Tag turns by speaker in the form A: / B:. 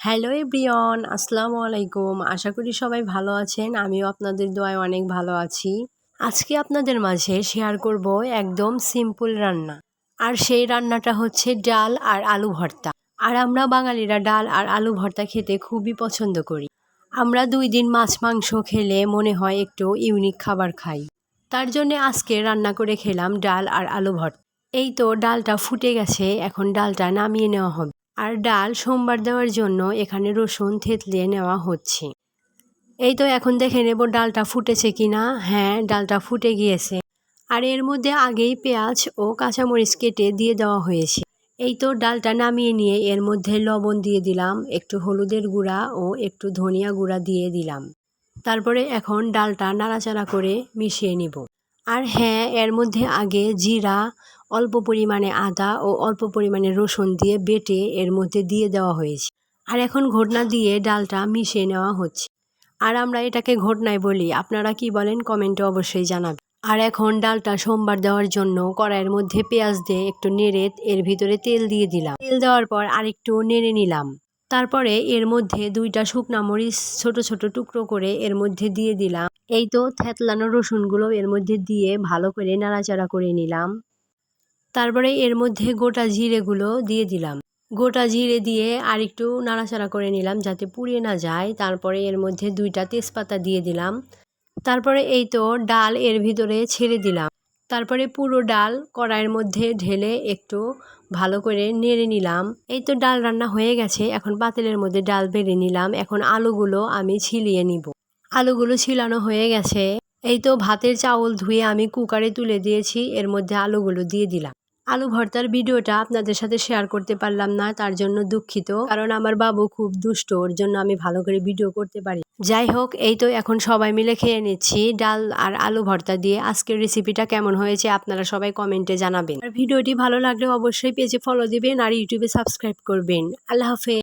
A: Hello everyone, আসসালামু আলাইকুম। আশা করি সবাই ভালো আছেন। আমিও আপনাদের দোয়ায় অনেক ভালো আছি। আজকে আপনাদের মাঝে শেয়ার করব একদম সিম্পল রান্না। আর সেই রান্নাটা হচ্ছে ডাল আর আলু ভর্তা। আর আমরা বাঙালিরা ডাল আর আলু ভর্তা খেতে খুবই পছন্দ করি। আমরা 2 দিন মাছ মাংস খেলে মনে হয় একটু ইউনিক খাবার খাই। তার জন্য আজকে রান্না করে খেলাম ডাল আর আলু ভর্তা। এই তো ডালটা ফুটে গেছে, এখন ডালটা নামিয়ে নেওয়া হবে। আর ডাল সোমবার দেওয়ার জন্য এখানে রসুন থেতলিয়ে নেওয়া হচ্ছে। এই তো এখন দেখে নেব ডালটা ফুটেছে কিনা। হ্যাঁ, ডালটা ফুটে গিয়েছে। আর এর মধ্যে আগেই পেঁয়াজ ও কাঁচামরিচ কেটে দিয়ে দেওয়া হয়েছে। এই তো ডালটা নামিয়ে নিয়ে এর মধ্যে লবণ দিয়ে দিলাম, একটু হলুদের গুঁড়া ও একটু ধনিয়া গুঁড়া দিয়ে দিলাম। তারপরে এখন ডালটা নাড়াচাড়া করে মিশিয়ে নিব। আর হ্যাঁ, এর মধ্যে আগে জিরা, অল্প পরিমাণে আদা ও অল্প পরিমাণে রসুন দিয়ে বেটে এর মধ্যে দিয়ে দেওয়া হয়েছে। আর এখন ঘোটনা দিয়ে ডালটা মিশিয়ে নেওয়া হচ্ছে। আর আমরা এটাকে ঘোটনাই বলি, আপনারা কি বলেন কমেন্টে অবশ্যই জানাবেন। আর এখন ডালটা সোমবার দেওয়ার জন্য কড়াইয়ের মধ্যে পেঁয়াজ দিয়ে একটু নেড়ে এর ভিতরে তেল দিয়ে দিলাম। তেল দেওয়ার পর আরেকটু নেড়ে নিলাম। তারপরে এর মধ্যে 2টা শুকনা মরিচ ছোট ছোট টুকরো করে এর মধ্যে দিয়ে দিলাম। এই তো থেতলানো রসুনগুলো এর মধ্যে দিয়ে ভালো করে নাড়াচাড়া করে নিলাম। তারপরে এর মধ্যে গোটা জিরেগুলো দিয়ে দিলাম। গোটা জিরে দিয়ে আরেকটু নাড়াচাড়া করে নিলাম যাতে পুড়িয়ে না যায়। তারপরে এর মধ্যে 2টা তেজপাতা দিয়ে দিলাম। তারপরে এই তো ডাল এর ভিতরে ছেড়ে দিলাম। তারপরে পুরো ডাল কড়াইয়ের মধ্যে ঢেলে একটু ভালো করে নেড়ে নিলাম। এই তো ডাল রান্না হয়ে গেছে। এখন পাতিলের মধ্যে ডাল বেড়ে নিলাম। এখন আলুগুলো আমি ছিলিয়ে নিব। আলুগুলো ছিলানো হয়ে গেছে। এই তো ভাতের চাউল ধুয়ে আমি কুকারে তুলে দিয়েছি, এর মধ্যে আলুগুলো দিয়ে দিলাম। আলু ভর্তার ভিডিওটা আপনাদের সাথে শেয়ার করতে পারলাম না, তার জন্য দুঃখিত। কারণ আমার বাবু খুব দুষ্ট, ওর জন্য আমি ভালো করে ভিডিও করতে পারি। যাই হোক, এই তো এখন সবাই মিলে খেয়ে নিচ্ছি ডাল আর আলু ভর্তা দিয়ে। আজকের রেসিপিটা কেমন হয়েছে আপনারা সবাই কমেন্টে জানাবেন। আর ভিডিওটি ভালো লাগলে অবশ্যই পেজে ফলো দিবেন আর ইউটিউবে সাবস্ক্রাইব করবেন। আল্লাহ হাফেজ।